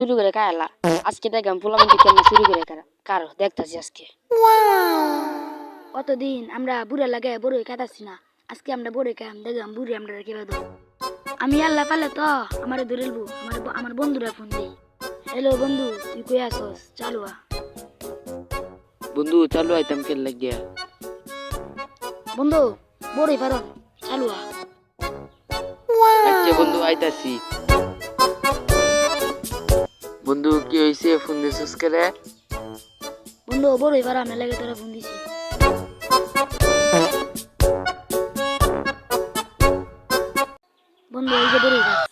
শুরু করে কায়লা আজকে দেখলাম পোলাপানকে কেমন শুরু করে কার দেখতাছি আজকে। অতদিন আমরা বুড়া লাগে বড়ই কাটাচ্ছি না, আজকে আমরা বড়ই খাম, দেখলাম বুড়ি আমরা রেখে দেবো। আমি আল্লাহ পালে তো আমার ধরেলবো, আমার বন্ধুরা ফোন দিই। হ্যালো বন্ধু, তুই কই আসস? চালু আ। বন্ধু চালু আইতাম কেন লাগিয়া? বন্ধু বড়ই পারন, চালু আ। আচ্ছা বন্ধু আইতাছি। বন্ধু কি হইছে, ফোন দিছিস করে? বন্ধু বড়ই পারা আমি লাগে তোরা ফোন দিছি। বন্ধু এই যে বড়ই গাছ।